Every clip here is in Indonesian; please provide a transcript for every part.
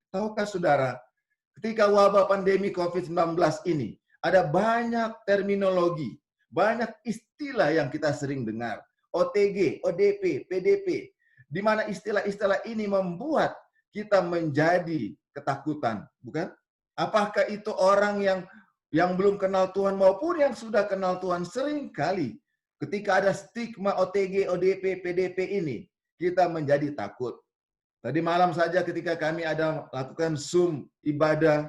Tahukah saudara, ketika wabah pandemi COVID-19 ini, ada banyak terminologi, banyak istilah yang kita sering dengar. OTG, ODP, PDP, di mana istilah-istilah ini membuat kita menjadi ketakutan, bukan? Apakah itu orang yang belum kenal Tuhan maupun yang sudah kenal Tuhan, sering kali ketika ada stigma OTG, ODP, PDP ini, kita menjadi takut. Tadi malam saja ketika kami ada lakukan Zoom ibadah,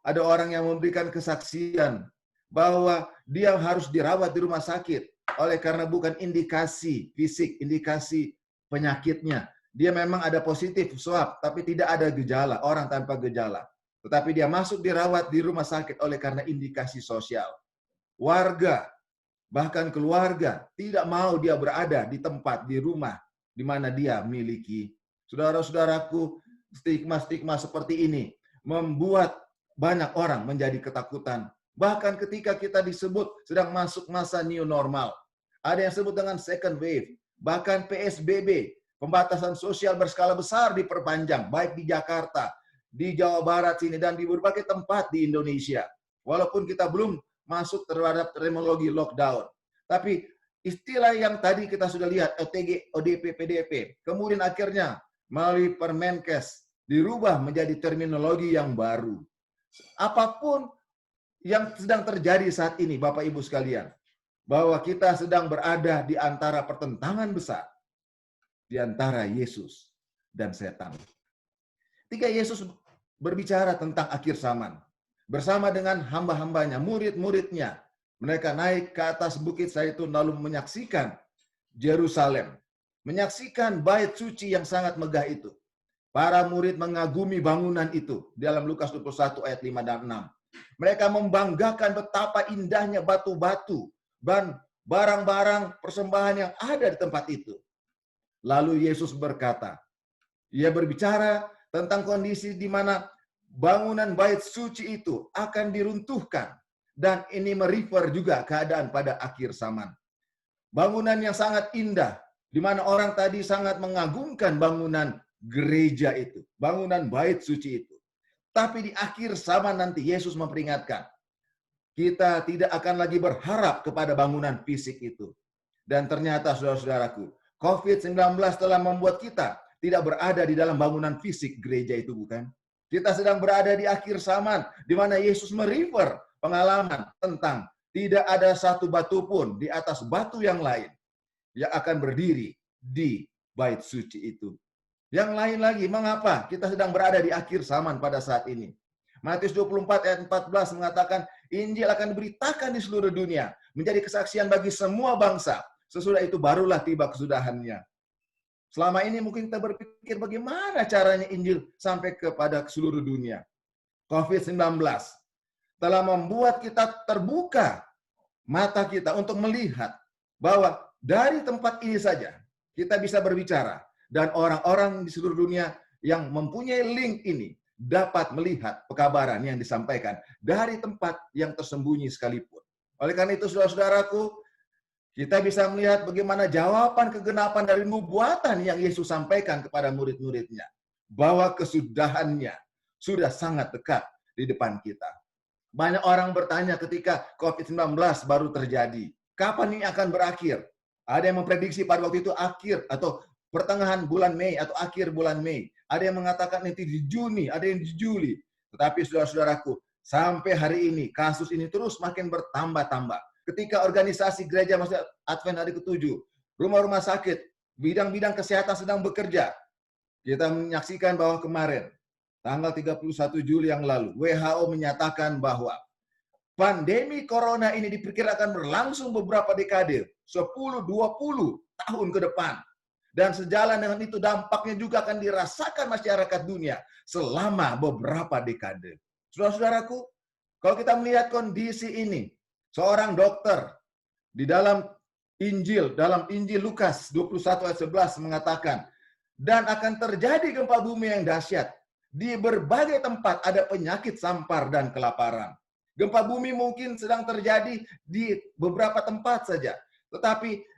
ada orang yang memberikan kesaksian bahwa dia harus dirawat di rumah sakit oleh karena bukan indikasi fisik, indikasi penyakitnya. Dia memang ada positif swab, tapi tidak ada gejala, orang tanpa gejala. Tetapi dia masuk dirawat di rumah sakit oleh karena indikasi sosial. Warga, bahkan keluarga, tidak mau dia berada di tempat, di rumah, di mana dia miliki. Saudara-saudaraku, stigma-stigma seperti ini membuat banyak orang menjadi ketakutan. Bahkan ketika kita disebut sedang masuk masa new normal. Ada yang sebut dengan second wave. Bahkan PSBB, pembatasan sosial berskala besar diperpanjang, baik di Jakarta, di Jawa Barat sini, dan di berbagai tempat di Indonesia. Walaupun kita belum masuk terhadap terminologi lockdown. Tapi istilah yang tadi kita sudah lihat, OTG, ODP, PDP, kemudian akhirnya melalui Permenkes dirubah menjadi terminologi yang baru. Apapun yang sedang terjadi saat ini, Bapak Ibu sekalian, bahwa kita sedang berada di antara pertentangan besar, di antara Yesus dan setan. Ketika Yesus berbicara tentang akhir zaman, bersama dengan hamba-hambanya, murid-muridnya, mereka naik ke atas bukit Zaitun lalu menyaksikan Yerusalem, menyaksikan bait suci yang sangat megah itu. Para murid mengagumi bangunan itu dalam Lukas 21 ayat 5 dan 6. Mereka membanggakan betapa indahnya batu-batu dan barang-barang persembahan yang ada di tempat itu. Lalu Yesus berkata, ia berbicara tentang kondisi di mana bangunan bait suci itu akan diruntuhkan. Dan ini merefer juga keadaan pada akhir zaman. Bangunan yang sangat indah, di mana orang tadi sangat mengagumkan bangunan gereja itu, bangunan bait suci itu. Tapi di akhir zaman nanti Yesus memperingatkan, kita tidak akan lagi berharap kepada bangunan fisik itu. Dan ternyata saudara-saudaraku, COVID-19 telah membuat kita tidak berada di dalam bangunan fisik gereja itu, bukan? Kita sedang berada di akhir zaman, di mana Yesus merefer pengalaman tentang tidak ada satu batu pun di atas batu yang lain yang akan berdiri di bait suci itu. Yang lain lagi, mengapa kita sedang berada di akhir zaman pada saat ini? Matius 24 ayat 14 mengatakan, Injil akan diberitakan di seluruh dunia, menjadi kesaksian bagi semua bangsa. Sesudah itu barulah tiba kesudahannya. Selama ini mungkin kita berpikir bagaimana caranya Injil sampai kepada seluruh dunia. COVID-19 telah membuat kita terbuka mata kita untuk melihat bahwa dari tempat ini saja kita bisa berbicara. Dan orang-orang di seluruh dunia yang mempunyai link ini dapat melihat pekabaran yang disampaikan dari tempat yang tersembunyi sekalipun. Oleh karena itu, saudara-saudaraku, kita bisa melihat bagaimana jawaban kegenapan dari nubuatan yang Yesus sampaikan kepada murid-muridnya. Bahwa kesudahannya sudah sangat dekat di depan kita. Banyak orang bertanya ketika COVID-19 baru terjadi, kapan ini akan berakhir? Ada yang memprediksi pada waktu itu akhir atau pertengahan bulan Mei atau akhir bulan Mei. Ada yang mengatakan nanti di Juni, ada yang di Juli. Tetapi saudara-saudaraku, sampai hari ini kasus ini terus makin bertambah-tambah. Ketika organisasi gereja Masjid Advent hari ke-7, rumah-rumah sakit, bidang-bidang kesehatan sedang bekerja. Kita menyaksikan bahwa kemarin, tanggal 31 Juli yang lalu, WHO menyatakan bahwa pandemi corona ini diperkirakan berlangsung beberapa dekade, 10-20 tahun ke depan. Dan sejalan dengan itu dampaknya juga akan dirasakan masyarakat dunia selama beberapa dekade. Saudara-saudaraku, kalau kita melihat kondisi ini, seorang dokter di dalam Injil Lukas 21 ayat 11 mengatakan, dan akan terjadi gempa bumi yang dahsyat. Di berbagai tempat ada penyakit sampar dan kelaparan. Gempa bumi mungkin sedang terjadi di beberapa tempat saja. Tetapi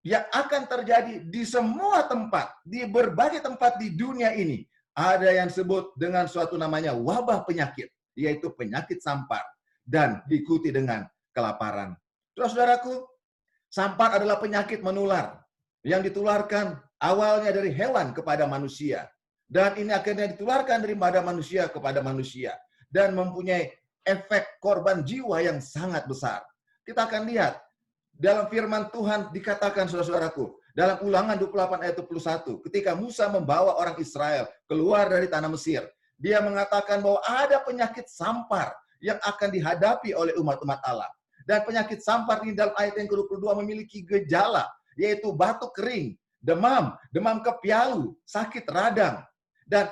yang akan terjadi di semua tempat, di berbagai tempat di dunia ini, Ada yang disebut dengan suatu namanya wabah penyakit, yaitu penyakit sampar, dan diikuti dengan kelaparan. Saudara-saudaraku, sampar adalah penyakit menular yang ditularkan awalnya dari hewan kepada manusia. Dan ini akhirnya ditularkan daripada manusia kepada manusia. Dan mempunyai efek korban jiwa yang sangat besar. Kita akan lihat dalam firman Tuhan dikatakan, saudara-saudaraku, dalam Ulangan 28 ayat 21, ketika Musa membawa orang Israel keluar dari tanah Mesir, dia mengatakan bahwa ada penyakit sampar yang akan dihadapi oleh umat-umat Allah. Dan penyakit sampar ini dalam ayat yang ke-22 memiliki gejala, yaitu batuk kering, demam, demam kepialu, sakit radang. Dan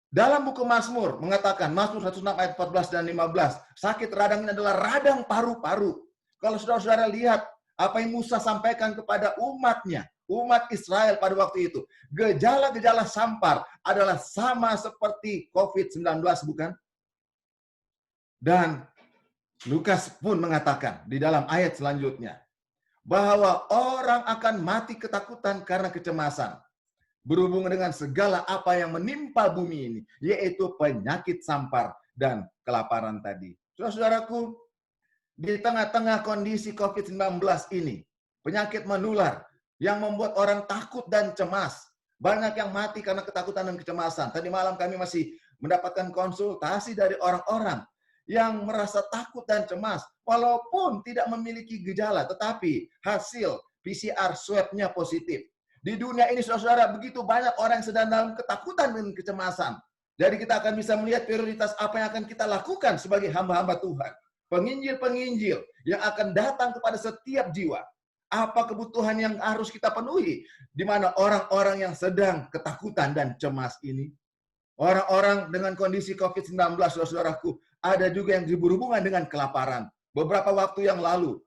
dalam buku Mazmur mengatakan, Mazmur 106 ayat 14 dan 15, sakit radang ini adalah radang paru-paru. Kalau saudara-saudara lihat apa yang Musa sampaikan kepada umatnya, umat Israel pada waktu itu, gejala-gejala sampar adalah sama seperti COVID-19, bukan? Dan Lukas pun mengatakan di dalam ayat selanjutnya, bahwa orang akan mati ketakutan karena kecemasan, berhubungan dengan segala apa yang menimpa bumi ini, yaitu penyakit sampar dan kelaparan tadi. Saudara-saudaraku, di tengah-tengah kondisi COVID-19 ini, penyakit menular yang membuat orang takut dan cemas. Banyak yang mati karena ketakutan dan kecemasan. Tadi malam kami masih mendapatkan konsultasi dari orang-orang yang merasa takut dan cemas, walaupun tidak memiliki gejala, tetapi hasil PCR swab-nya positif. Di dunia ini, saudara-saudara, begitu banyak orang yang sedang dalam ketakutan dan kecemasan. Jadi kita akan bisa melihat prioritas apa yang akan kita lakukan sebagai hamba-hamba Tuhan. Penginjil-penginjil yang akan datang kepada setiap jiwa. Apa kebutuhan yang harus kita penuhi? Di mana orang-orang yang sedang ketakutan dan cemas ini. Orang-orang dengan kondisi COVID-19, saudara-saudaraku, ada juga yang berhubungan dengan kelaparan. Beberapa waktu yang lalu,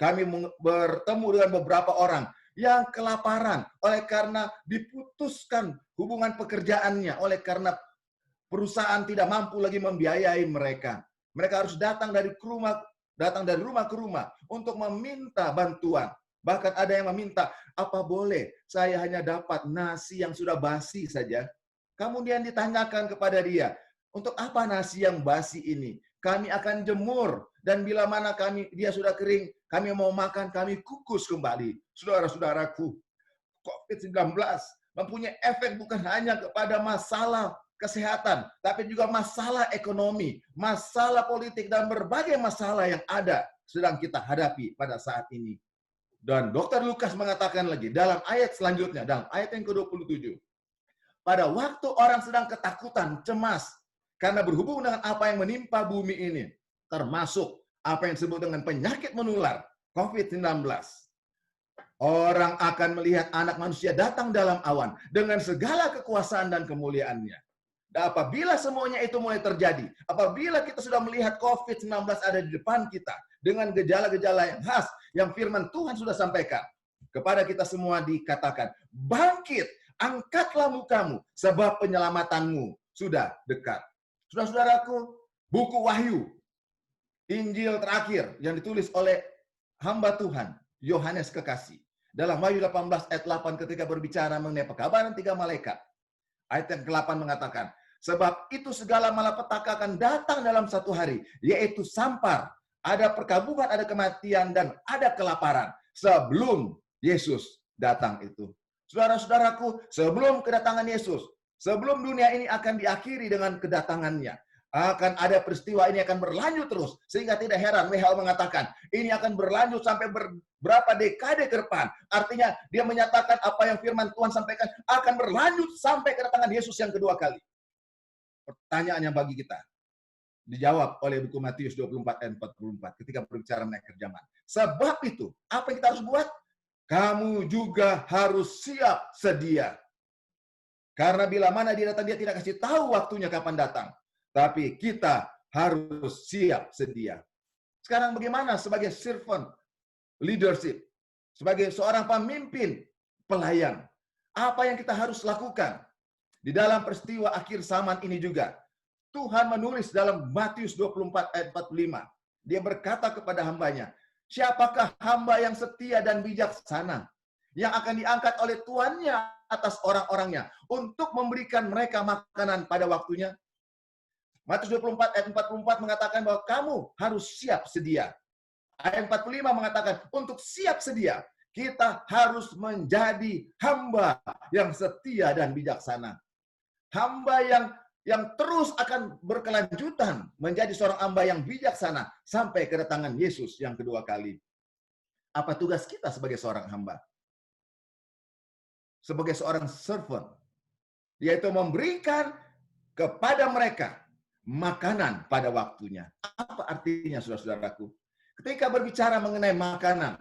kami bertemu dengan beberapa orang yang kelaparan oleh karena diputuskan hubungan pekerjaannya, oleh karena perusahaan tidak mampu lagi membiayai mereka. Mereka harus datang dari rumah ke rumah untuk meminta bantuan. Bahkan ada yang meminta, apa boleh saya hanya dapat nasi yang sudah basi saja? Kemudian ditanyakan kepada dia, untuk apa nasi yang basi ini? Kami akan jemur, dan bila mana dia sudah kering, kami mau makan, kami kukus kembali. Saudara-saudaraku, COVID-19 mempunyai efek bukan hanya kepada masalah kesehatan, tapi juga masalah ekonomi, masalah politik, dan berbagai masalah yang ada sedang kita hadapi pada saat ini. Dan Dr. Lukas mengatakan lagi dalam ayat selanjutnya, dalam ayat yang ke-27, pada waktu orang sedang ketakutan, cemas, karena berhubung dengan apa yang menimpa bumi ini, termasuk apa yang disebut dengan penyakit menular, COVID-19. Orang akan melihat anak manusia datang dalam awan dengan segala kekuasaan dan kemuliaannya. Dan apabila semuanya itu mulai terjadi, apabila kita sudah melihat COVID-19 ada di depan kita, dengan gejala-gejala yang khas, yang firman Tuhan sudah sampaikan, kepada kita semua dikatakan, bangkit, angkatlah mukamu, sebab penyelamatanmu sudah dekat. Saudara-saudaraku, buku Wahyu, Injil terakhir yang ditulis oleh hamba Tuhan, Yohanes Kekasih. Dalam Wahyu 18 ayat 8 ketika berbicara mengenai pekabaran 3 malaikat. Ayat yang ke-8 mengatakan, sebab itu segala malapetaka akan datang dalam satu hari, yaitu sampar, ada perkabungan, ada kematian, dan ada kelaparan sebelum Yesus datang itu. Saudara-saudaraku, sebelum kedatangan Yesus, sebelum dunia ini akan diakhiri dengan kedatangannya, akan ada peristiwa ini akan berlanjut terus. Sehingga tidak heran WHO mengatakan, ini akan berlanjut sampai berapa dekade ke depan. Artinya dia menyatakan apa yang firman Tuhan sampaikan akan berlanjut sampai kedatangan Yesus yang kedua kali. Pertanyaannya bagi kita, dijawab oleh buku Matius 24 ayat 44 ketika berbicara mengenai kerjaan. Sebab itu, apa yang kita harus buat? Kamu juga harus siap sedia. Karena bila mana dia datang, dia tidak kasih tahu waktunya kapan datang. Tapi kita harus siap sedia. Sekarang bagaimana sebagai servant leadership, sebagai seorang pemimpin pelayan, apa yang kita harus lakukan? Di dalam peristiwa akhir zaman ini juga, Tuhan menulis dalam Matius 24 ayat 45. Dia berkata kepada hambanya, siapakah hamba yang setia dan bijaksana, yang akan diangkat oleh tuannya atas orang-orangnya untuk memberikan mereka makanan pada waktunya. Matius 24 ayat 44 mengatakan bahwa kamu harus siap sedia. Ayat 45 mengatakan untuk siap sedia, kita harus menjadi hamba yang setia dan bijaksana. Hamba yang terus akan berkelanjutan menjadi seorang hamba yang bijaksana sampai kedatangan Yesus yang kedua kali. Apa tugas kita sebagai seorang hamba? Sebagai seorang servant, yaitu memberikan kepada mereka makanan pada waktunya. Apa artinya, saudara-saudaraku? Ketika berbicara mengenai makanan,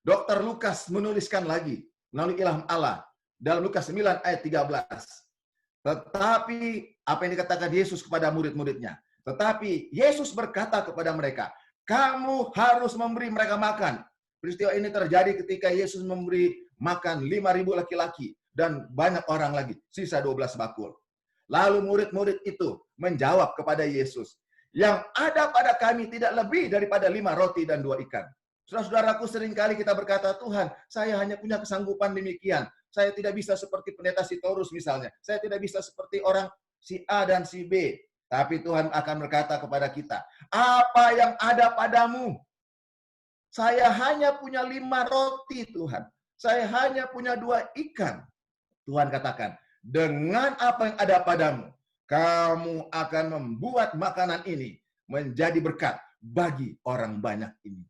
Dr. Lukas menuliskan lagi melalui ilham Allah dalam Lukas 9 ayat 13. Tetapi apa yang dikatakan Yesus kepada murid-muridnya? Tetapi Yesus berkata kepada mereka, kamu harus memberi mereka makan. Peristiwa ini terjadi ketika Yesus memberi makan 5.000 laki-laki dan banyak orang lagi, sisa 12 bakul. Lalu murid-murid itu menjawab kepada Yesus, yang ada pada kami tidak lebih daripada 5 roti dan 2 ikan. Saudara-saudaraku, seringkali kita berkata, Tuhan, saya hanya punya kesanggupan demikian. Saya tidak bisa seperti pendeta Sitorus misalnya. Saya tidak bisa seperti orang si A dan si B. Tapi Tuhan akan berkata kepada kita, apa yang ada padamu? Saya hanya punya 5 roti, Tuhan. Saya hanya punya 2 ikan. Tuhan katakan, dengan apa yang ada padamu, kamu akan membuat makanan ini menjadi berkat bagi orang banyak ini.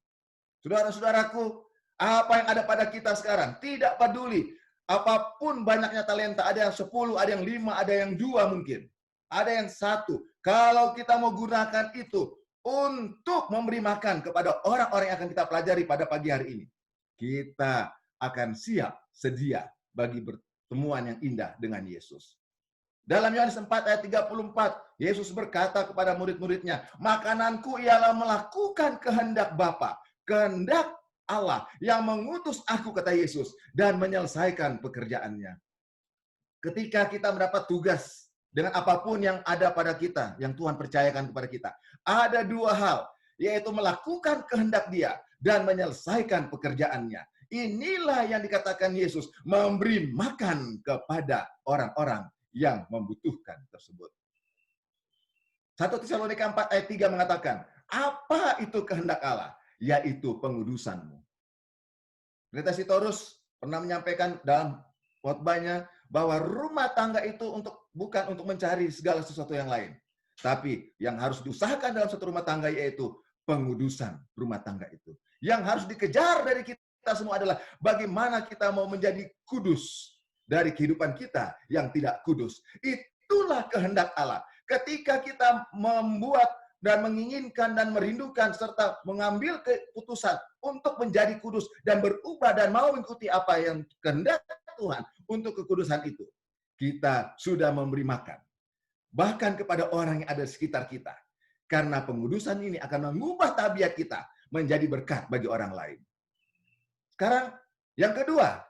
Saudara-saudaraku, apa yang ada pada kita sekarang, tidak peduli. Apapun banyaknya talenta, ada yang 10, ada yang 5, ada yang 2 mungkin. Ada yang 1. Kalau kita mau gunakan itu untuk memberi makan kepada orang-orang yang akan kita pelajari pada pagi hari ini, kita akan siap, sedia bagi pertemuan yang indah dengan Yesus. Dalam Yohanes 4 ayat 34, Yesus berkata kepada murid-muridnya, makananku ialah melakukan kehendak Bapa, kehendak Allah yang mengutus aku, kata Yesus, dan menyelesaikan pekerjaannya. Ketika kita mendapat tugas dengan apapun yang ada pada kita, yang Tuhan percayakan kepada kita, ada 2 hal, yaitu melakukan kehendak Dia dan menyelesaikan pekerjaannya. Inilah yang dikatakan Yesus, memberi makan kepada orang-orang yang membutuhkan tersebut. 1 Tesalonika 4 ayat 3 mengatakan, apa itu kehendak Allah? Yaitu pengudusanmu. Pendeta Sitorus pernah menyampaikan dalam khotbahnya bahwa rumah tangga itu bukan untuk mencari segala sesuatu yang lain. Tapi yang harus diusahakan dalam satu rumah tangga yaitu pengudusan rumah tangga itu. Yang harus dikejar dari kita semua adalah bagaimana kita mau menjadi kudus dari kehidupan kita yang tidak kudus. Itulah kehendak Allah. Ketika kita membuat dan menginginkan dan merindukan serta mengambil keputusan untuk menjadi kudus dan berubah dan mau mengikuti apa yang kehendak Tuhan untuk kekudusan itu, kita sudah memberi makan bahkan kepada orang yang ada di sekitar kita, karena pengudusan ini akan mengubah tabiat kita menjadi berkat bagi orang lain. Sekarang yang kedua,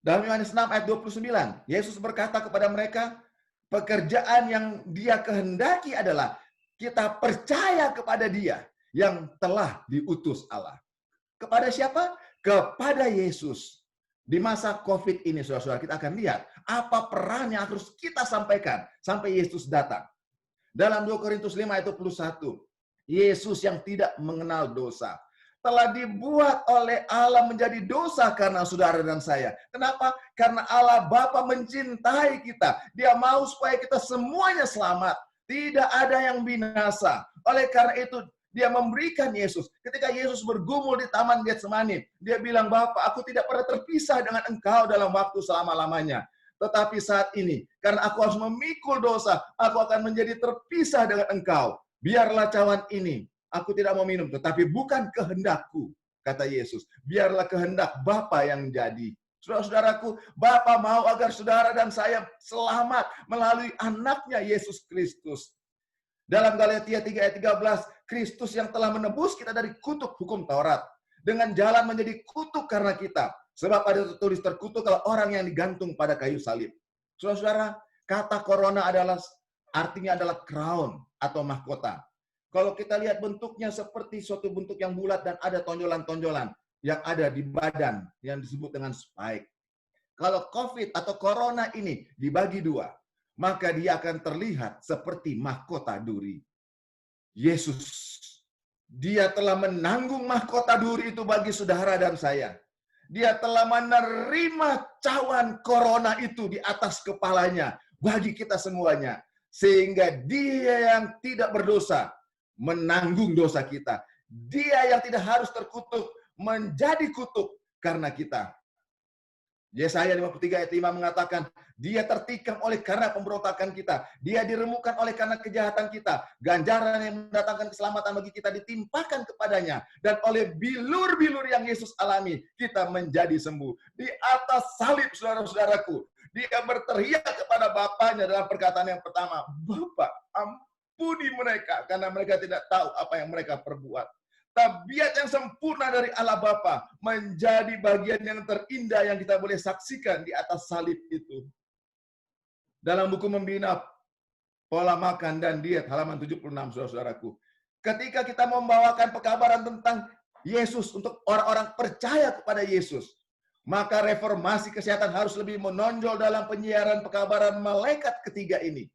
dalam Yohanes 6 ayat 29, Yesus berkata kepada mereka, pekerjaan yang Dia kehendaki adalah kita percaya kepada Dia yang telah diutus Allah. Kepada siapa? Kepada Yesus. Di masa COVID ini, saudara-saudara, kita akan lihat apa peran yang harus kita sampaikan sampai Yesus datang. Dalam 2 Korintus 5 ayat 21, Yesus yang tidak mengenal dosa telah dibuat oleh Allah menjadi dosa karena saudara dan saya. Kenapa? Karena Allah Bapa mencintai kita. Dia mau supaya kita semuanya selamat. Tidak ada yang binasa. Oleh karena itu, Dia memberikan Yesus. Ketika Yesus bergumul di Taman Getsemani, Dia bilang, Bapa, aku tidak pernah terpisah dengan Engkau dalam waktu selama-lamanya. Tetapi saat ini, karena aku harus memikul dosa, aku akan menjadi terpisah dengan Engkau. Biarlah cawan ini, aku tidak mau minum, tetapi bukan kehendakku, kata Yesus. Biarlah kehendak Bapa yang jadi. Saudara-saudaraku, Bapa mau agar saudara dan saya selamat melalui anaknya Yesus Kristus. Dalam Galatia 3 ayat 13, Kristus yang telah menebus kita dari kutuk hukum Taurat, dengan jalan menjadi kutuk karena kita. Sebab ada tertulis terkutuklah orang yang digantung pada kayu salib. Saudara-saudara, kata corona artinya adalah crown atau mahkota. Kalau kita lihat bentuknya seperti suatu bentuk yang bulat dan ada tonjolan-tonjolan yang ada di badan yang disebut dengan spike. Kalau COVID atau Corona ini dibagi dua, maka dia akan terlihat seperti mahkota duri. Yesus, dia telah menanggung mahkota duri itu bagi saudara dan saya. Dia telah menerima cawan Corona itu di atas kepalanya bagi kita semuanya. Sehingga dia yang tidak berdosa menanggung dosa kita. Dia yang tidak harus terkutuk menjadi kutuk karena kita. Yesaya 53 ayat 5 mengatakan, dia tertikam oleh karena pemberontakan kita. Dia diremukkan oleh karena kejahatan kita. Ganjaran yang mendatangkan keselamatan bagi kita ditimpakan kepadanya. Dan oleh bilur-bilur yang Yesus alami, kita menjadi sembuh. Di atas salib, saudara-saudaraku, dia berteriak kepada Bapaknya dalam perkataan yang pertama, Bapa, ampuni mereka, karena mereka tidak tahu apa yang mereka perbuat. Tabiat yang sempurna dari Allah Bapa menjadi bagian yang terindah yang kita boleh saksikan di atas salib itu. Dalam buku Membina Pola Makan dan Diet halaman 76, saudara-saudaraku. Ketika kita membawakan pekabaran tentang Yesus untuk orang-orang percaya kepada Yesus, maka reformasi kesehatan harus lebih menonjol dalam penyiaran pekabaran malaikat ketiga ini.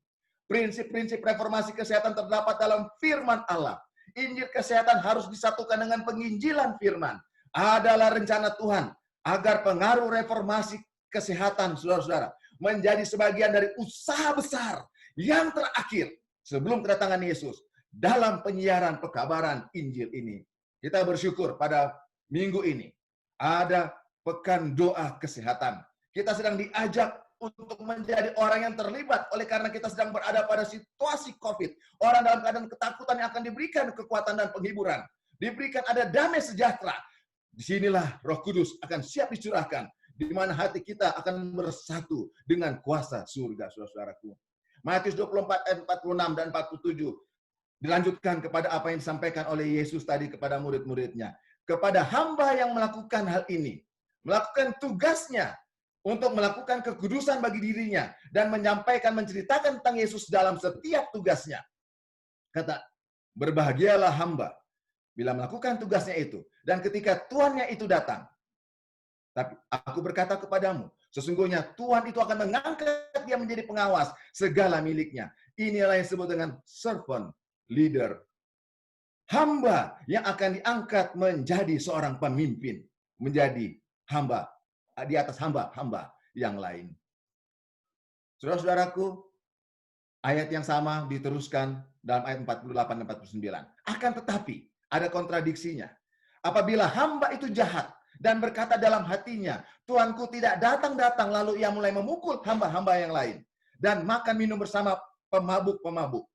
Prinsip-prinsip reformasi kesehatan terdapat dalam firman Allah. Injil kesehatan harus disatukan dengan penginjilan firman. Adalah rencana Tuhan agar pengaruh reformasi kesehatan, saudara-saudara, menjadi sebagian dari usaha besar yang terakhir sebelum kedatangan Yesus dalam penyiaran pekabaran Injil ini. Kita bersyukur pada minggu ini ada pekan doa kesehatan. Kita sedang diajak untuk menjadi orang yang terlibat oleh karena kita sedang berada pada situasi COVID. Orang dalam keadaan ketakutan yang akan diberikan kekuatan dan penghiburan. Diberikan ada damai sejahtera. Disinilah Roh Kudus akan siap dicurahkan. Di mana hati kita akan bersatu dengan kuasa surga, saudara-saudaraku. Matius 24 ayat 46 dan 47. Dilanjutkan kepada apa yang disampaikan oleh Yesus tadi kepada murid-muridnya. Kepada hamba yang melakukan hal ini. Melakukan tugasnya. Untuk melakukan kekudusan bagi dirinya dan menyampaikan, menceritakan tentang Yesus dalam setiap tugasnya. Kata, berbahagialah hamba bila melakukan tugasnya itu. Dan ketika tuannya itu datang, tapi aku berkata kepadamu, sesungguhnya Tuhan itu akan mengangkat dia menjadi pengawas segala miliknya. Inilah yang disebut dengan servant leader. Hamba yang akan diangkat menjadi seorang pemimpin, menjadi hamba di atas hamba-hamba yang lain. Saudara-saudaraku, ayat yang sama diteruskan dalam ayat 48 dan 49. Akan tetapi, ada kontradiksinya. Apabila hamba itu jahat dan berkata dalam hatinya, Tuanku tidak datang-datang, lalu ia mulai memukul hamba-hamba yang lain dan makan minum bersama pemabuk-pemabuk.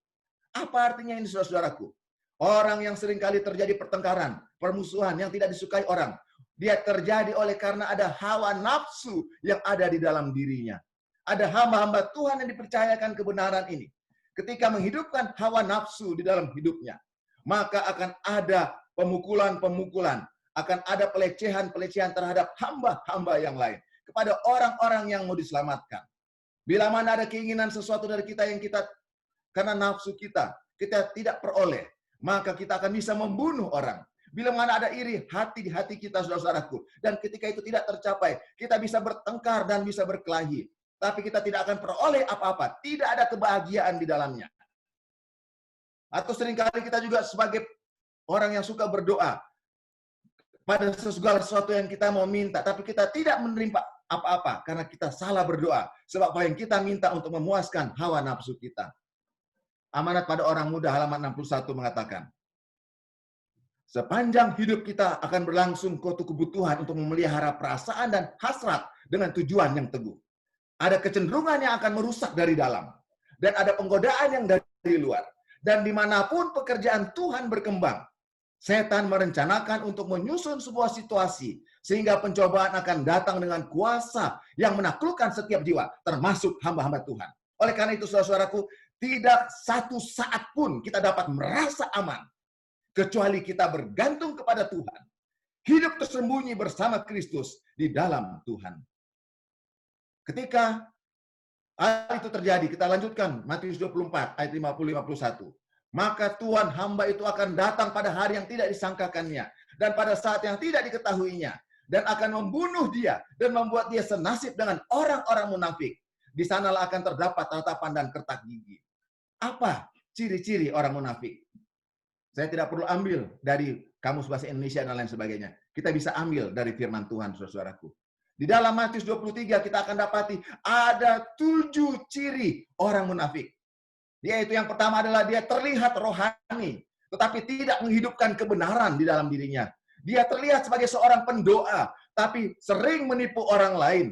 Apa artinya ini, saudara-saudaraku? Orang yang seringkali terjadi pertengkaran, permusuhan yang tidak disukai orang, dia terjadi oleh karena ada hawa nafsu yang ada di dalam dirinya. Ada hamba-hamba Tuhan yang dipercayakan kebenaran ini. Ketika menghidupkan hawa nafsu di dalam hidupnya, maka akan ada pemukulan-pemukulan, akan ada pelecehan-pelecehan terhadap hamba-hamba yang lain, kepada orang-orang yang mau diselamatkan. Bila mana ada keinginan sesuatu dari kita yang kita, karena nafsu kita tidak peroleh, maka kita akan bisa membunuh orang. Bila mana ada iri hati di hati kita, saudara-saudaraku, dan ketika itu tidak tercapai, kita bisa bertengkar dan bisa berkelahi. Tapi kita tidak akan peroleh apa-apa. Tidak ada kebahagiaan di dalamnya. Atau seringkali kita juga sebagai orang yang suka berdoa pada segala sesuatu yang kita mau minta, tapi kita tidak menerima apa-apa karena kita salah berdoa. Sebab apa yang kita minta untuk memuaskan hawa nafsu kita. Amanat pada orang muda halaman 61 mengatakan, sepanjang hidup kita akan berlangsung kebutuhan untuk memelihara perasaan dan hasrat dengan tujuan yang teguh. Ada kecenderungan yang akan merusak dari dalam. Dan ada penggodaan yang dari luar. Dan dimanapun pekerjaan Tuhan berkembang, setan merencanakan untuk menyusun sebuah situasi sehingga pencobaan akan datang dengan kuasa yang menaklukkan setiap jiwa, termasuk hamba-hamba Tuhan. Oleh karena itu, saudara-saudaraku, tidak satu saat pun kita dapat merasa aman kecuali kita bergantung kepada Tuhan. Hidup tersembunyi bersama Kristus di dalam Tuhan. Ketika hal itu terjadi, kita lanjutkan Matius 24 ayat 50-51. Maka Tuhan hamba itu akan datang pada hari yang tidak disangkakannya dan pada saat yang tidak diketahuinya. dan akan membunuh dia dan membuat dia senasib dengan orang-orang munafik. Di sanalah akan terdapat tatapan dan kertak gigi. Apa ciri-ciri orang munafik? Saya tidak perlu ambil dari Kamus Bahasa Indonesia dan lain sebagainya. Kita bisa ambil dari firman Tuhan, saudaraku. Di dalam Matius 23 kita akan dapati ada 7 ciri orang munafik. Yaitu yang pertama adalah dia terlihat rohani, tetapi tidak menghidupkan kebenaran di dalam dirinya. Dia terlihat sebagai seorang pendoa, tapi sering menipu orang lain.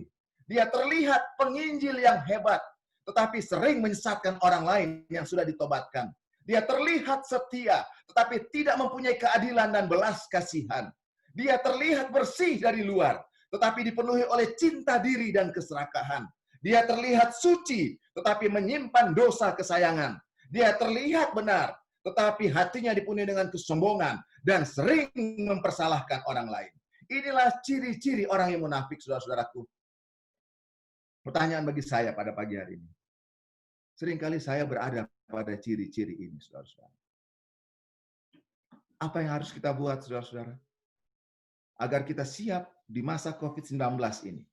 Dia terlihat penginjil yang hebat, tetapi sering menyesatkan orang lain yang sudah ditobatkan. Dia terlihat setia, tetapi tidak mempunyai keadilan dan belas kasihan. Dia terlihat bersih dari luar, tetapi dipenuhi oleh cinta diri dan keserakahan. Dia terlihat suci, tetapi menyimpan dosa kesayangan. Dia terlihat benar, tetapi hatinya dipenuhi dengan kesombongan dan sering mempersalahkan orang lain. Inilah ciri-ciri orang yang munafik, saudara-saudaraku. Pertanyaan bagi saya pada pagi hari ini. Seringkali saya berada pada ciri-ciri ini, saudara-saudara. Apa yang harus kita buat, saudara-saudara? Agar kita siap di masa COVID-19 ini.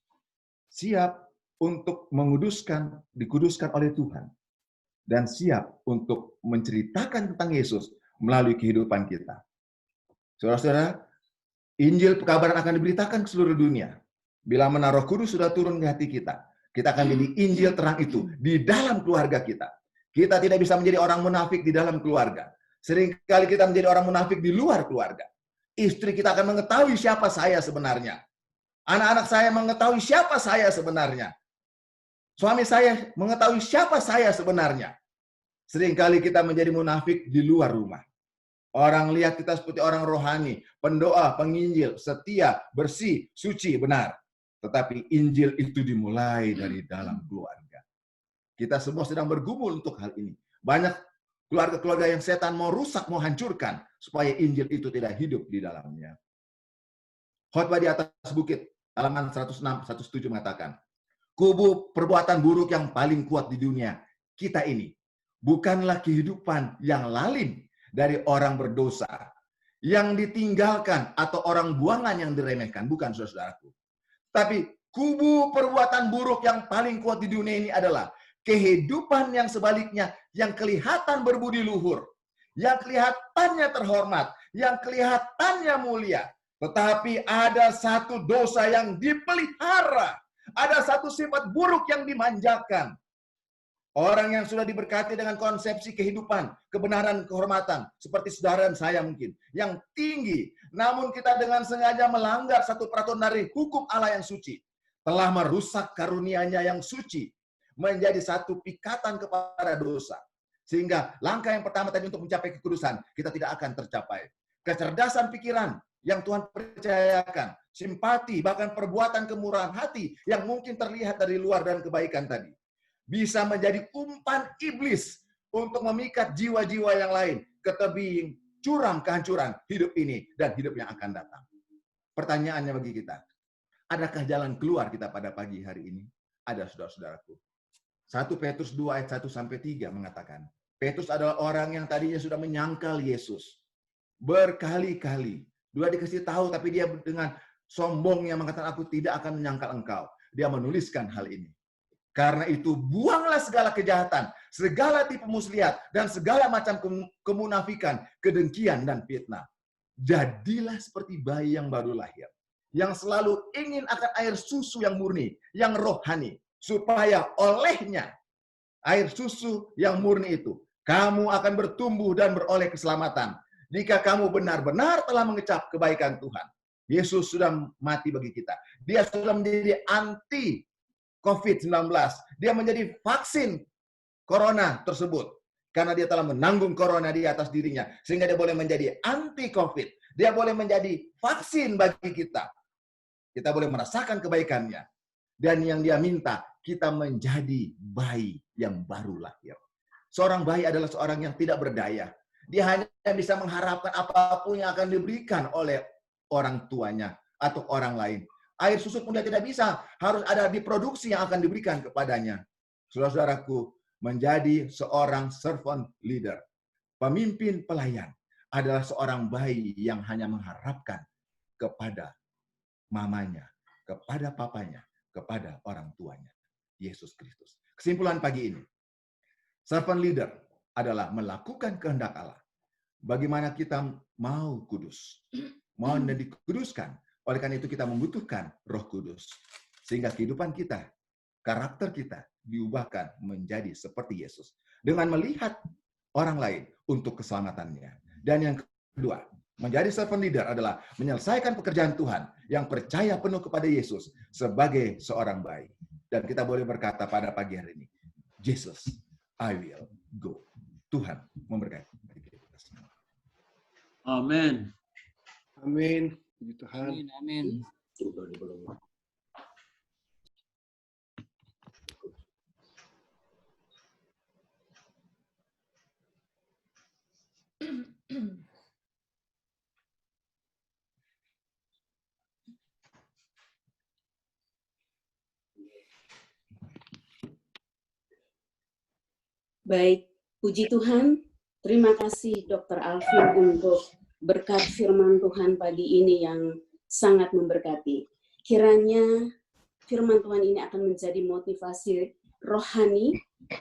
Siap untuk dikuduskan oleh Tuhan. Dan siap untuk menceritakan tentang Yesus melalui kehidupan kita. Saudara-saudara, Injil pekabaran akan diberitakan ke seluruh dunia. Bila mana Roh Kudus sudah turun ke hati kita, kita akan jadi Injil terang itu di dalam keluarga kita. Kita tidak bisa menjadi orang munafik di dalam keluarga. Seringkali kita menjadi orang munafik di luar keluarga. Istri kita akan mengetahui siapa saya sebenarnya. Anak-anak saya mengetahui siapa saya sebenarnya. Suami saya mengetahui siapa saya sebenarnya. Seringkali kita menjadi munafik di luar rumah. Orang lihat kita seperti orang rohani, pendoa, penginjil, setia, bersih, suci, benar. Tetapi Injil itu dimulai dari dalam keluarga. Kita semua sedang bergumul untuk hal ini. Banyak keluarga-keluarga yang setan mau rusak, mau hancurkan, supaya Injil itu tidak hidup di dalamnya. Khotbah di atas bukit, halaman 106, 107 mengatakan, kubu perbuatan buruk yang paling kuat di dunia, kita ini, bukanlah kehidupan yang lalim dari orang berdosa, yang ditinggalkan atau orang buangan yang diremehkan, bukan saudaraku. Tapi kubu perbuatan buruk yang paling kuat di dunia ini adalah kehidupan yang sebaliknya, yang kelihatan berbudi luhur, yang kelihatannya terhormat, yang kelihatannya mulia. Tetapi ada satu dosa yang dipelihara, ada satu sifat buruk yang dimanjakan. Orang yang sudah diberkati dengan konsepsi kehidupan, kebenaran, kehormatan, seperti saudara dan saya mungkin, yang tinggi, namun kita dengan sengaja melanggar satu peraturan dari hukum Allah yang suci, telah merusak karunia-Nya yang suci, menjadi satu pikatan kepada dosa. Sehingga langkah yang pertama tadi untuk mencapai kekudusan, kita tidak akan tercapai. Kecerdasan pikiran yang Tuhan percayakan, simpati, bahkan perbuatan kemurahan hati yang mungkin terlihat dari luar dan kebaikan tadi, bisa menjadi umpan iblis untuk memikat jiwa-jiwa yang lain ke tebing curam kehancuran hidup ini dan hidup yang akan datang. Pertanyaannya bagi kita, adakah jalan keluar kita pada pagi hari ini? Ada, saudara-saudaraku. 1 Petrus 2 ayat 1-3 mengatakan, Petrus adalah orang yang tadinya sudah menyangkal Yesus. Berkali-kali. Dia dikasih tahu, tapi dia dengan sombongnya mengatakan, aku tidak akan menyangkal engkau. Dia menuliskan hal ini. Karena itu, buanglah segala kejahatan, segala tipu muslihat, dan segala macam kemunafikan, kedengkian, dan fitnah. Jadilah seperti bayi yang baru lahir, yang selalu ingin akan air susu yang murni, yang rohani, supaya olehnya air susu yang murni itu, kamu akan bertumbuh dan beroleh keselamatan. Jika kamu benar-benar telah mengecap kebaikan Tuhan. Yesus sudah mati bagi kita. Dia sudah menjadi anti COVID-19. Dia menjadi vaksin corona tersebut. Karena dia telah menanggung corona di atas dirinya. Sehingga dia boleh menjadi anti-COVID. Dia boleh menjadi vaksin bagi kita. Kita boleh merasakan kebaikannya. Dan yang dia minta, kita menjadi bayi yang baru lahir. Seorang bayi adalah seorang yang tidak berdaya. Dia hanya bisa mengharapkan apapun yang akan diberikan oleh orang tuanya atau orang lain. Air susu pun dia tidak bisa, harus ada diproduksi yang akan diberikan kepadanya. Saudara-saudaraku, menjadi seorang servant leader, pemimpin pelayan, adalah seorang bayi yang hanya mengharapkan kepada mamanya, kepada papanya, kepada orang tuanya, Yesus Kristus. Kesimpulan pagi ini, servant leader adalah melakukan kehendak Allah. Bagaimana kita mau kudus, mau dikuduskan. Oleh karena itu kita membutuhkan Roh Kudus. Sehingga kehidupan kita, karakter kita diubahkan menjadi seperti Yesus. Dengan melihat orang lain untuk keselamatannya. Dan yang kedua, menjadi servant leader adalah menyelesaikan pekerjaan Tuhan yang percaya penuh kepada Yesus sebagai seorang bayi. Dan kita boleh berkata pada pagi hari ini, Jesus, I will go. Tuhan memberkati kita semua. Amin. Amin. Puji Tuhan. Amin, amin. Baik, puji Tuhan. Terima kasih Dr. Alvin untuk berkat firman Tuhan pagi ini yang sangat memberkati. Kiranya firman Tuhan ini akan menjadi motivasi rohani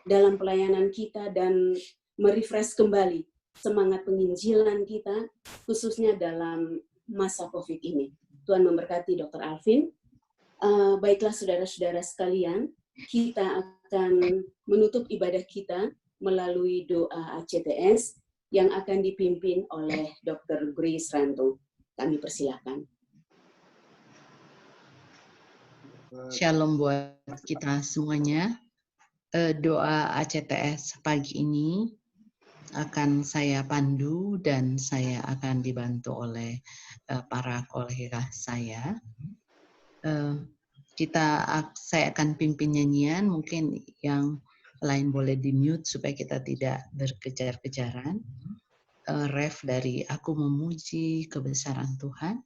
dalam pelayanan kita dan merefresh kembali semangat penginjilan kita, khususnya dalam masa COVID ini. Tuhan memberkati Dr. Alvin. Baiklah saudara-saudara sekalian, kita akan menutup ibadah kita melalui doa ACTS yang akan dipimpin oleh Dr. Grace Ranto. Kami persilakan. Shalom buat kita semuanya. Doa ACTS pagi ini akan saya pandu dan saya akan dibantu oleh para kolega saya. Saya akan pimpin nyanyian, mungkin yang lain boleh di-mute supaya kita tidak berkejar-kejaran. Ref dari Aku Memuji Kebesaran Tuhan.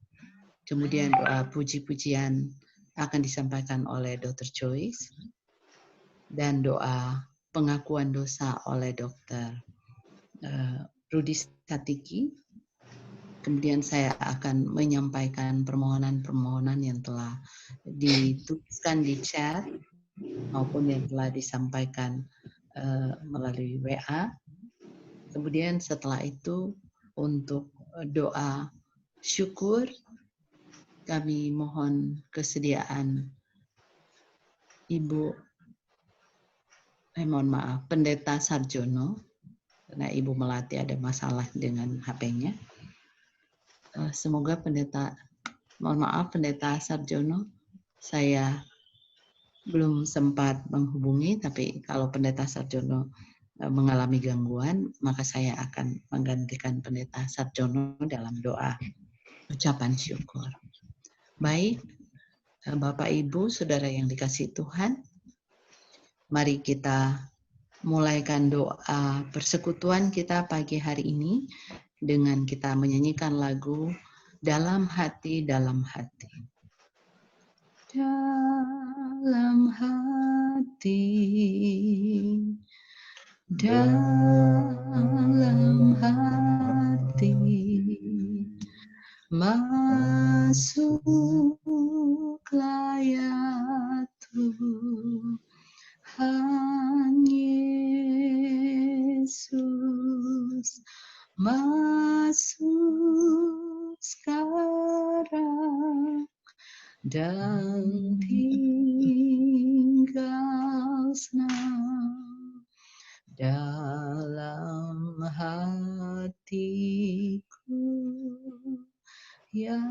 Kemudian doa puji-pujian akan disampaikan oleh Dr. Joyce. Dan doa pengakuan dosa oleh Dr. Rudi Satiki. Kemudian saya akan menyampaikan permohonan-permohonan yang telah dituliskan di chat maupun yang telah disampaikan melalui WA. Kemudian setelah itu untuk doa syukur kami mohon kesediaan Pendeta Sarjono, karena Ibu Melati ada masalah dengan HP-nya. Semoga Pendeta Sarjono, saya belum sempat menghubungi, tapi kalau Pendeta Sarjono mengalami gangguan, maka saya akan menggantikan Pendeta Sarjono dalam doa ucapan syukur. Baik, Bapak Ibu, Saudara yang dikasihi Tuhan, mari kita mulaikan doa persekutuan kita pagi hari ini dengan kita menyanyikan lagu Dalam Hati, Dalam Hati. Dalam hati, dalam hati, masuklah ya Tuhan Yesus, masuk sekarang dan tinggal senang dalam hatiku, ya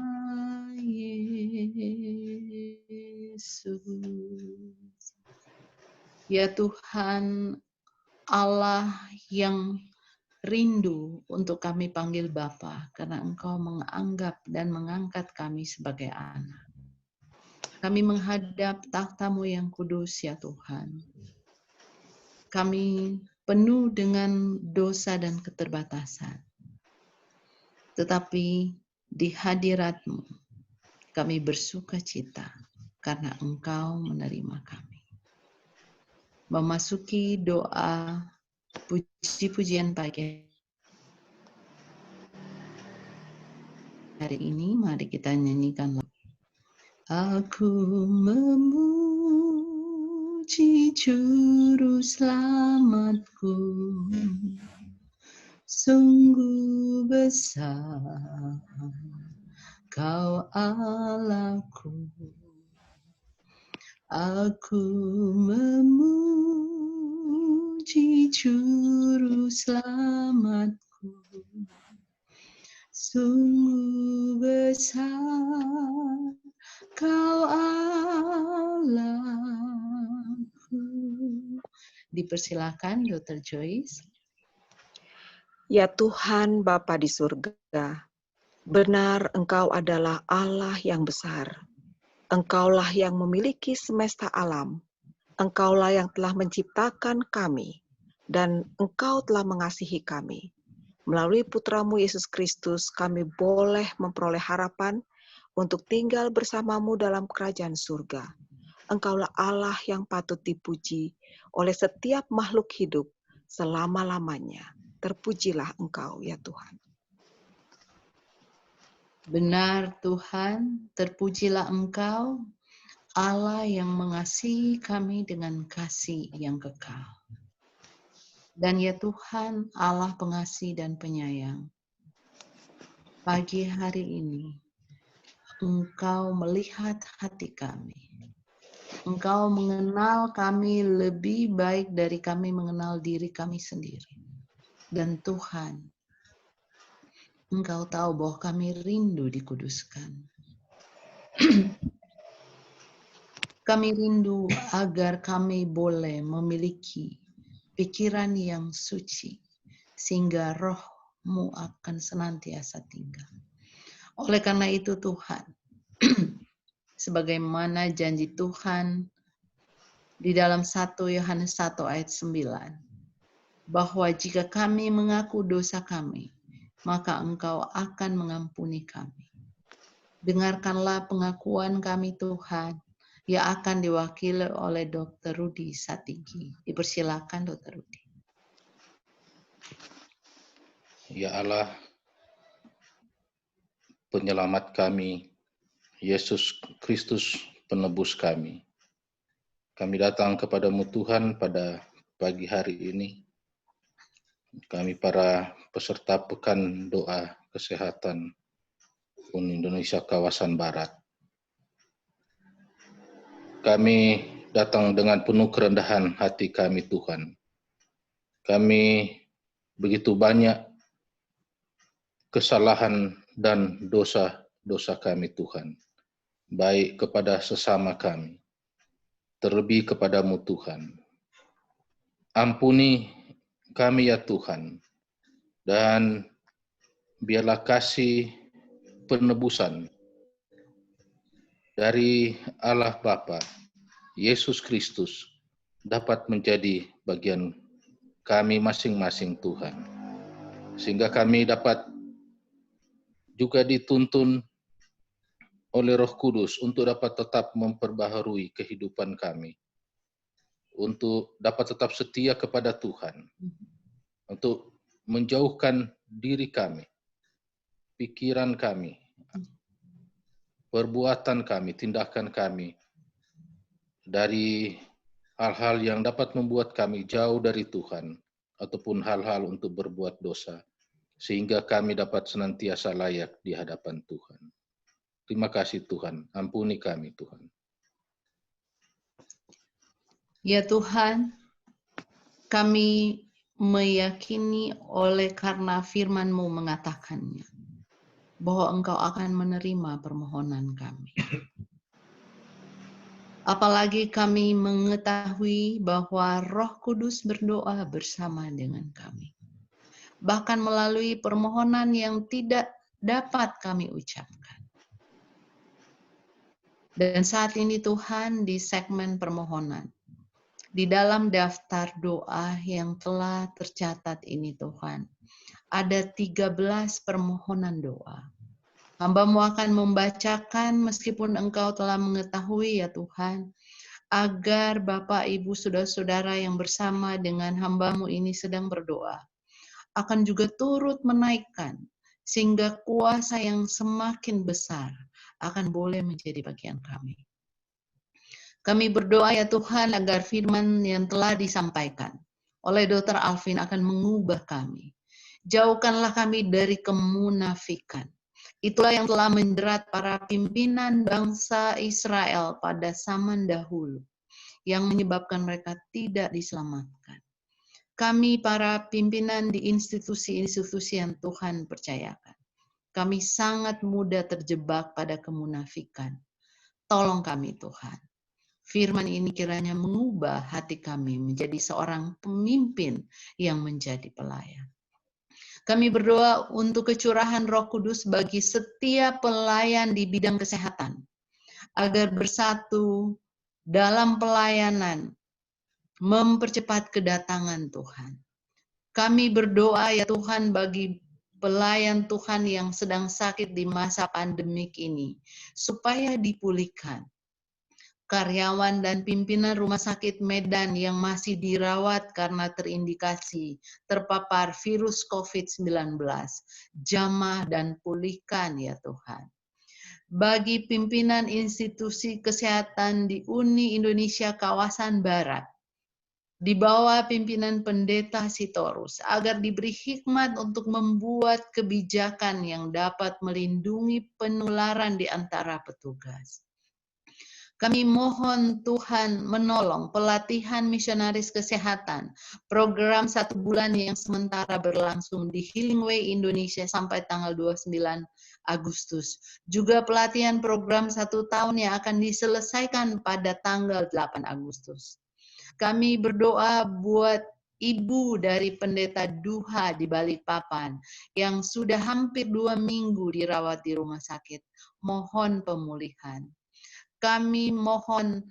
Yesus. Ya Tuhan, Allah yang rindu untuk kami panggil Bapa, karena Engkau menganggap dan mengangkat kami sebagai anak. Kami menghadap takhta-Mu yang kudus, ya Tuhan. Kami penuh dengan dosa dan keterbatasan. Tetapi di hadirat-Mu, kami bersuka cita karena Engkau menerima kami. Memasuki doa puji-pujian pagi hari ini, mari kita nyanyikan lagu Aku memuji Juru Selamatku, sungguh besar Kau Allahku. Aku memuji Juru Selamatku, sungguh besar Kau Allahku. Dipersilakan Dr. Joyce. Ya Tuhan Bapa di surga, benar Engkau adalah Allah yang besar. Engkaulah yang memiliki semesta alam. Engkaulah yang telah menciptakan kami, dan Engkau telah mengasihi kami. Melalui Putramu Yesus Kristus, kami boleh memperoleh harapan untuk tinggal bersamamu dalam kerajaan surga. Engkaulah Allah yang patut dipuji oleh setiap makhluk hidup selama-lamanya. Terpujilah Engkau, ya Tuhan. Benar Tuhan, terpujilah Engkau, Allah yang mengasihi kami dengan kasih yang kekal. Dan ya Tuhan, Allah pengasih dan penyayang, pagi hari ini, Engkau melihat hati kami. Engkau mengenal kami lebih baik dari kami mengenal diri kami sendiri. Dan Tuhan, Engkau tahu bahwa kami rindu dikuduskan. Kami rindu agar kami boleh memiliki pikiran yang suci, sehingga roh-Mu akan senantiasa tinggal. Oleh karena itu Tuhan, sebagaimana janji Tuhan di dalam 1 Yohanes 1 ayat 9, bahwa jika kami mengaku dosa kami, maka Engkau akan mengampuni kami. Dengarkanlah pengakuan kami Tuhan, yang akan diwakili oleh Dr. Rudy Satigi. Dipersilakan Dr. Rudy. Ya Allah, penyelamat kami, Yesus Kristus penebus kami. Kami datang kepadamu Tuhan pada pagi hari ini. Kami para peserta Pekan Doa Kesehatan Indonesia Kawasan Barat. Kami datang dengan penuh kerendahan hati kami Tuhan. Kami begitu banyak kesalahan dan dosa-dosa kami Tuhan. Baik kepada sesama kami, terlebih kepadamu Tuhan. Ampuni kami ya Tuhan, dan biarlah kasih penebusan dari Allah Bapa, Yesus Kristus, dapat menjadi bagian kami masing-masing Tuhan. Sehingga kami dapat juga dituntun oleh Roh Kudus untuk dapat tetap memperbaharui kehidupan kami. Untuk dapat tetap setia kepada Tuhan. Untuk menjauhkan diri kami, pikiran kami, perbuatan kami, tindakan kami dari hal-hal yang dapat membuat kami jauh dari Tuhan ataupun hal-hal untuk berbuat dosa sehingga kami dapat senantiasa layak di hadapan Tuhan. Terima kasih Tuhan, ampuni kami Tuhan. Ya Tuhan, kami meyakini oleh karena firman-Mu mengatakannya, bahwa Engkau akan menerima permohonan kami. Apalagi kami mengetahui bahwa Roh Kudus berdoa bersama dengan kami. Bahkan melalui permohonan yang tidak dapat kami ucapkan. Dan saat ini Tuhan di segmen permohonan, di dalam daftar doa yang telah tercatat ini Tuhan, ada 13 permohonan doa. Hamba-Mu akan membacakan meskipun Engkau telah mengetahui ya Tuhan, agar Bapak, Ibu, Saudara-saudara yang bersama dengan hamba-Mu ini sedang berdoa, akan juga turut menaikkan, sehingga kuasa yang semakin besar akan boleh menjadi bagian kami. Kami berdoa ya Tuhan agar firman yang telah disampaikan oleh Dr. Alvin akan mengubah kami. Jauhkanlah kami dari kemunafikan. Itulah yang telah menjerat para pimpinan bangsa Israel pada zaman dahulu, yang menyebabkan mereka tidak diselamatkan. Kami para pimpinan di institusi-institusi yang Tuhan percayakan, kami sangat mudah terjebak pada kemunafikan. Tolong kami Tuhan. Firman ini kiranya mengubah hati kami menjadi seorang pemimpin yang menjadi pelayan. Kami berdoa untuk kecurahan Roh Kudus bagi setiap pelayan di bidang kesehatan, agar bersatu dalam pelayanan, mempercepat kedatangan Tuhan. Kami berdoa ya Tuhan bagi pelayan Tuhan yang sedang sakit di masa pandemik ini, supaya dipulihkan. Karyawan dan pimpinan Rumah Sakit Medan yang masih dirawat karena terindikasi terpapar virus COVID-19, jamah dan pulihkan ya Tuhan. Bagi pimpinan institusi kesehatan di Uni Indonesia kawasan Barat, di bawah pimpinan Pendeta Sitorus, agar diberi hikmat untuk membuat kebijakan yang dapat melindungi penularan di antara petugas. Kami mohon Tuhan menolong pelatihan misionaris kesehatan, program 1 bulan yang sementara berlangsung di Healing Way Indonesia sampai tanggal 29 Agustus. Juga pelatihan program 1 tahun yang akan diselesaikan pada tanggal 8 Agustus. Kami berdoa buat ibu dari Pendeta Duha di Balikpapan yang sudah hampir 2 minggu dirawat di rumah sakit. Mohon pemulihan. Kami mohon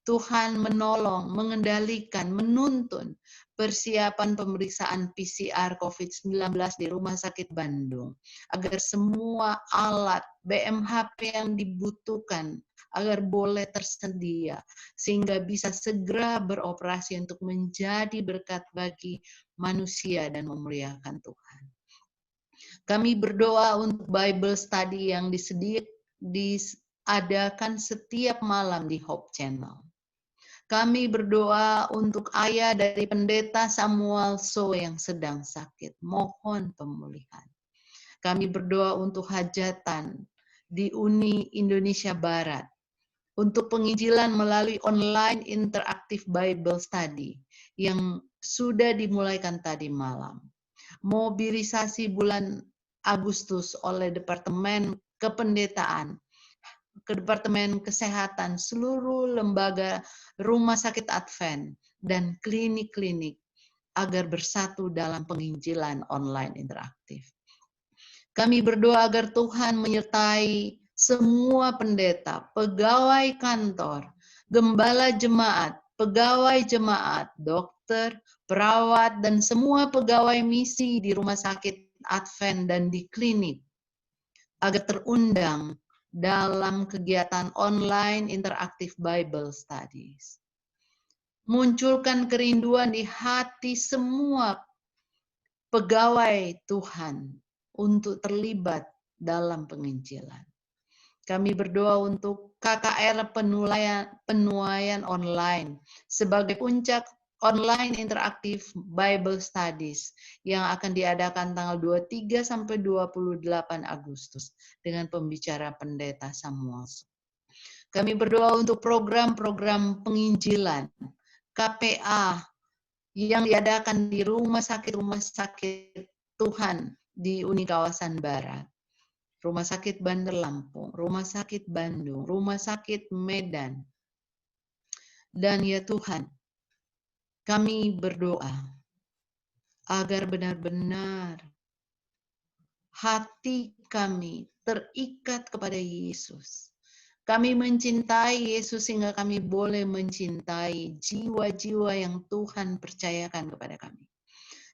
Tuhan menolong, mengendalikan, menuntun persiapan pemeriksaan PCR COVID-19 di Rumah Sakit Bandung, agar semua alat BMHP yang dibutuhkan agar boleh tersedia, sehingga bisa segera beroperasi untuk menjadi berkat bagi manusia dan memuliakan Tuhan. Kami berdoa untuk Bible Study yang diadakan setiap malam di Hope Channel. Kami berdoa untuk ayah dari Pendeta Samuel So yang sedang sakit. Mohon pemulihan. Kami berdoa untuk hajatan di Uni Indonesia Barat, untuk penginjilan melalui online interaktif Bible Study yang sudah dimulaikan tadi malam. Mobilisasi bulan Agustus oleh Departemen Kependetaan, Departemen Kesehatan, seluruh lembaga rumah sakit Advent, dan klinik-klinik agar bersatu dalam penginjilan online interaktif. Kami berdoa agar Tuhan menyertai semua pendeta, pegawai kantor, gembala jemaat, pegawai jemaat, dokter, perawat, dan semua pegawai misi di rumah sakit Advent dan di klinik, agar terundang dalam kegiatan online interaktif Bible Studies. Munculkan kerinduan di hati semua pegawai Tuhan untuk terlibat dalam penginjilan. Kami berdoa untuk KKR penuaian online sebagai puncak online interaktif Bible Studies yang akan diadakan tanggal 23 sampai 28 Agustus dengan pembicara Pendeta Samuel. Kami berdoa untuk program-program penginjilan KPA yang diadakan di rumah sakit Tuhan di Uni Kawasan Barat, Rumah Sakit Bandar Lampung, Rumah Sakit Bandung, Rumah Sakit Medan. Dan ya Tuhan, kami berdoa agar benar-benar hati kami terikat kepada Yesus. Kami mencintai Yesus sehingga kami boleh mencintai jiwa-jiwa yang Tuhan percayakan kepada kami.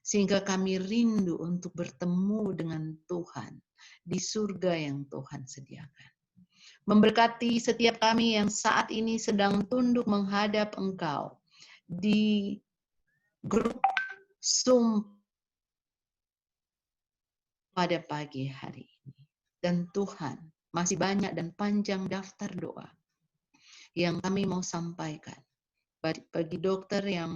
Sehingga kami rindu untuk bertemu dengan Tuhan di surga yang Tuhan sediakan. Memberkati setiap kami yang saat ini sedang tunduk menghadap Engkau di grup Zoom pada pagi hari ini. Dan Tuhan, Masih banyak dan panjang daftar doa yang kami mau sampaikan. Bagi dokter yang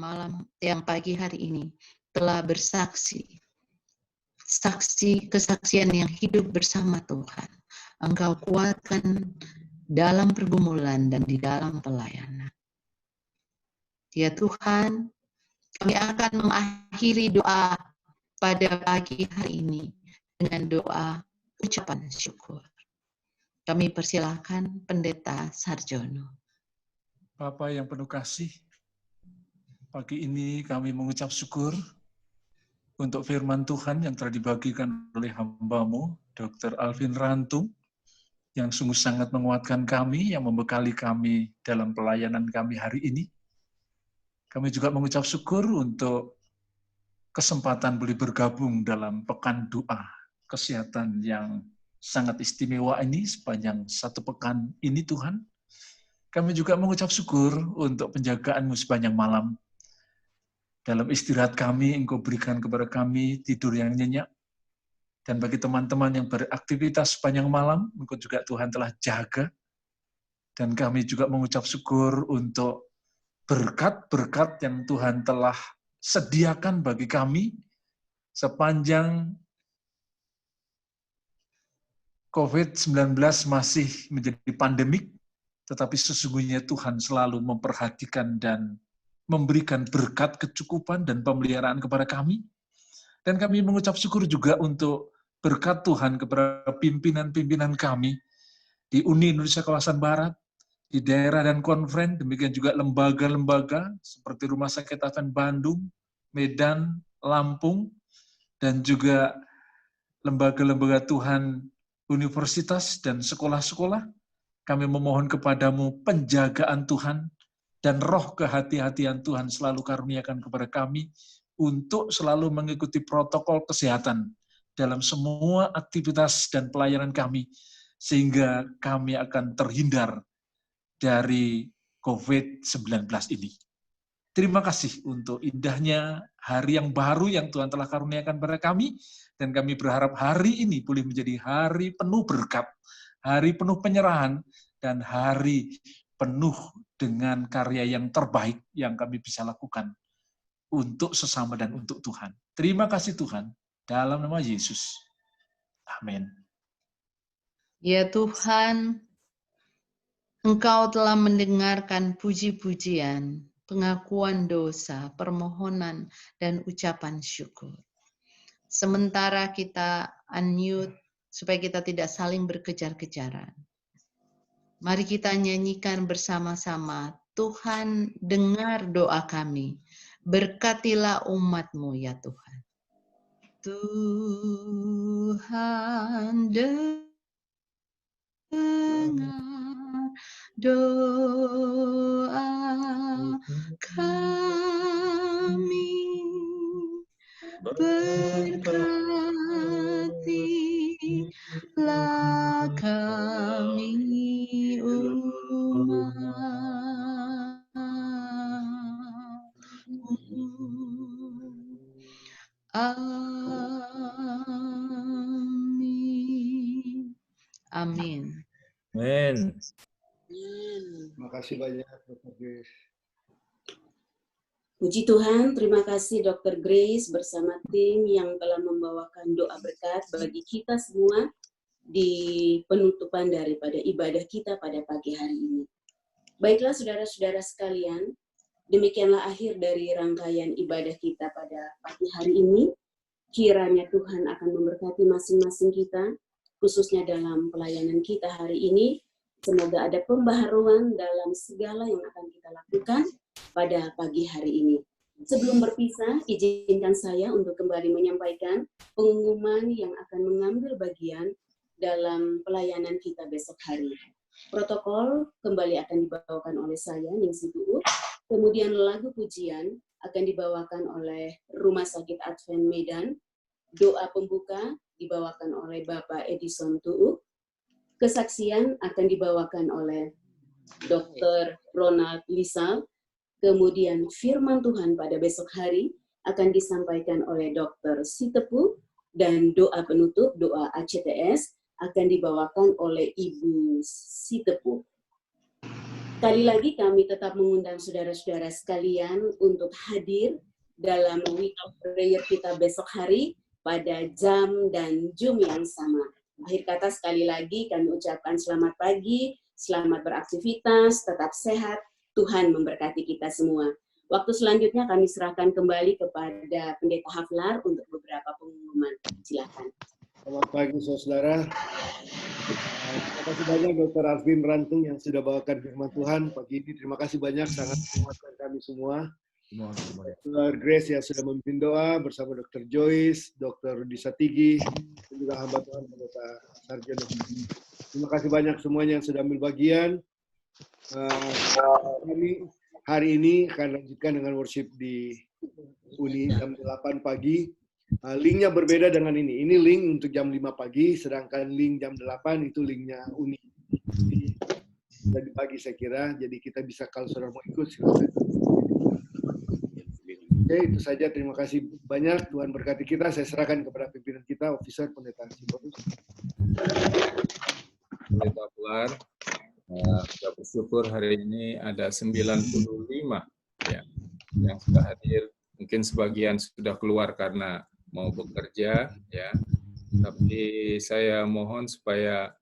pagi hari ini telah bersaksi, kesaksian yang hidup bersama Tuhan. Engkau kuatkan dalam pergumulan dan di dalam pelayanan. Ya Tuhan, kami akan mengakhiri doa pada pagi hari ini dengan doa ucapan syukur. Kami persilakan Pendeta Sarjono. Bapa yang penuh kasih, pagi ini kami mengucap syukur untuk firman Tuhan yang telah dibagikan oleh hamba-Mu, Dr. Alvin Rantung, yang sungguh sangat menguatkan kami, yang membekali kami dalam pelayanan kami hari ini. Kami juga mengucap syukur untuk kesempatan boleh bergabung dalam pekan doa kesehatan yang sangat istimewa ini sepanjang satu pekan ini Tuhan. Kami juga mengucap syukur untuk penjagaan-Mu sepanjang malam. Dalam istirahat kami, Engkau berikan kepada kami tidur yang nyenyak. Dan bagi teman-teman yang beraktivitas sepanjang malam, Engkau juga Tuhan telah jaga. Dan kami juga mengucap syukur untuk berkat-berkat yang Tuhan telah sediakan bagi kami sepanjang COVID-19 masih menjadi pandemik, tetapi sesungguhnya Tuhan selalu memperhatikan dan memberikan berkat kecukupan dan pemeliharaan kepada kami. Dan kami mengucap syukur juga untuk berkat Tuhan kepada pimpinan-pimpinan kami di Uni Indonesia Kawasan Barat, di daerah dan konfren, demikian juga lembaga-lembaga seperti Rumah Sakit Advent Bandung, Medan, Lampung, dan juga lembaga-lembaga Tuhan, universitas dan sekolah-sekolah. Kami memohon kepadamu penjagaan Tuhan dan roh kehati-hatian Tuhan selalu karuniakan kepada kami untuk selalu mengikuti protokol kesehatan dalam semua aktivitas dan pelayanan kami, sehingga kami akan terhindar dari COVID-19 ini. Terima kasih untuk indahnya hari yang baru yang Tuhan telah karuniakan pada kami, dan kami berharap hari ini boleh menjadi hari penuh berkat, hari penuh penyerahan, dan hari penuh dengan karya yang terbaik yang kami bisa lakukan untuk sesama dan untuk Tuhan. Terima kasih Tuhan, dalam nama Yesus. Amin. Ya Tuhan, Engkau telah mendengarkan puji-pujian, pengakuan dosa, permohonan, dan ucapan syukur. Sementara kita unmute, supaya kita tidak saling berkejar-kejaran. Mari kita nyanyikan bersama-sama, Tuhan dengar doa kami, berkatilah umat-Mu ya Tuhan. Tuhan dengar doa kami, berkatilah kami umat-Mu. Amin. Amin. Amin. Terima kasih banyak, Dr. Grace. Puji Tuhan, terima kasih Dr. Grace bersama tim yang telah membawakan doa berkat bagi kita semua di penutupan daripada ibadah kita pada pagi hari ini. Baiklah saudara-saudara sekalian, demikianlah akhir dari rangkaian ibadah kita pada pagi hari ini. Kiranya Tuhan akan memberkati masing-masing kita, khususnya dalam pelayanan kita hari ini. Semoga ada pembaharuan dalam segala yang akan kita lakukan pada pagi hari ini. Sebelum berpisah, izinkan saya untuk kembali menyampaikan pengumuman yang akan mengambil bagian dalam pelayanan kita besok hari. Protokol kembali akan dibawakan oleh saya, Ningsih Tuut. Kemudian lagu pujian akan dibawakan oleh Rumah Sakit Advent Medan. Doa pembuka dibawakan oleh Bapak Edison Tuut. Kesaksian akan dibawakan oleh Dr. Ronald Lisal. Kemudian firman Tuhan pada besok hari akan disampaikan oleh Dr. Sitepu. Dan doa penutup, doa ACTS, akan dibawakan oleh Ibu Sitepu. Sekali lagi kami tetap mengundang saudara-saudara sekalian untuk hadir dalam Week of Prayer kita besok hari pada jam dan jam yang sama. Akhir kata sekali lagi kami ucapkan selamat pagi, selamat beraktivitas, tetap sehat, Tuhan memberkati kita semua. Waktu selanjutnya kami serahkan kembali kepada Pendeta Haflar untuk beberapa pengumuman. Silakan. Selamat pagi saudara. Terima kasih banyak Dr. Alvin Rantung yang sudah bawakan firman Tuhan pagi ini. Terima kasih banyak, sangat menguatkan kami semua. Dr. Grace yang sudah memimpin doa bersama Dr. Joyce, Dr. Rudi Satigi, dan juga hamba Tuhan Pendeta Sarjono. Terima kasih banyak semuanya yang sudah ambil bagian. Kami hari ini akan lanjutkan dengan worship di Uni jam 8 pagi. Linknya berbeda dengan ini. Ini link untuk jam 5 pagi, sedangkan link jam 8 itu linknya Uni. Jadi pagi saya kira, jadi kita bisa kalau saudara mau ikut silakan. Oke, itu saja. Terima kasih banyak. Tuhan berkati kita. Saya serahkan kepada pimpinan kita, Officer Pendeta Siborus. Pendeta Haflar, kita bersyukur hari ini ada 95 ya, yang sudah hadir. Mungkin sebagian sudah keluar karena mau bekerja, ya. Tapi saya mohon supaya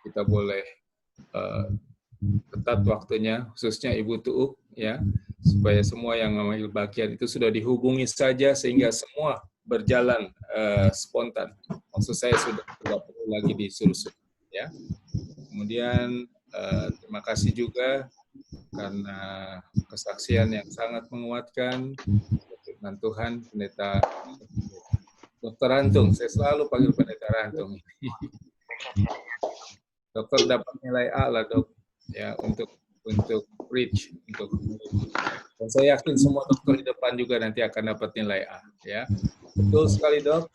kita boleh ketat waktunya, khususnya Ibu Tuuk, ya, supaya semua yang mengambil bagian itu sudah dihubungi saja sehingga semua berjalan spontan. Maksud saya sudah tidak perlu lagi disuruh-suruh, ya. Kemudian terima kasih juga karena kesaksian yang sangat menguatkan firman Tuhan Pendeta Dr. Rantung. Saya selalu panggil Pendeta Rantung. Dokter dapat nilai A lah, Dok, ya, untuk preach, dan saya yakin semua dokter di depan juga nanti akan dapat nilai A, ya. Betul sekali, Dok.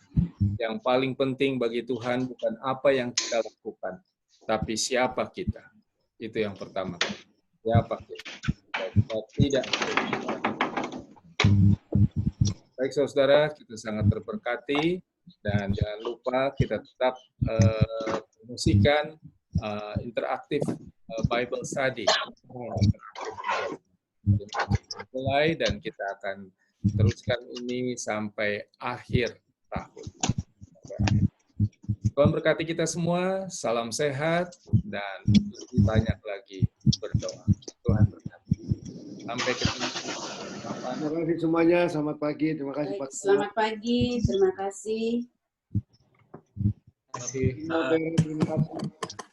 Yang paling penting bagi Tuhan bukan apa yang kita lakukan, tapi siapa kita. Itu yang pertama. Siapa kita? Kita tidak. Baik, saudara, kita sangat terberkati, dan jangan lupa kita tetap promosikan interaktif Bible Study. Mulai, dan kita akan teruskan ini sampai akhir tahun. Tuhan berkati kita semua, salam sehat, dan lebih banyak lagi berdoa. Tuhan berkati. Sampai ketemu. Terima kasih semuanya, selamat pagi. Terima kasih Pak. Selamat pagi, terima kasih. Terima kasih.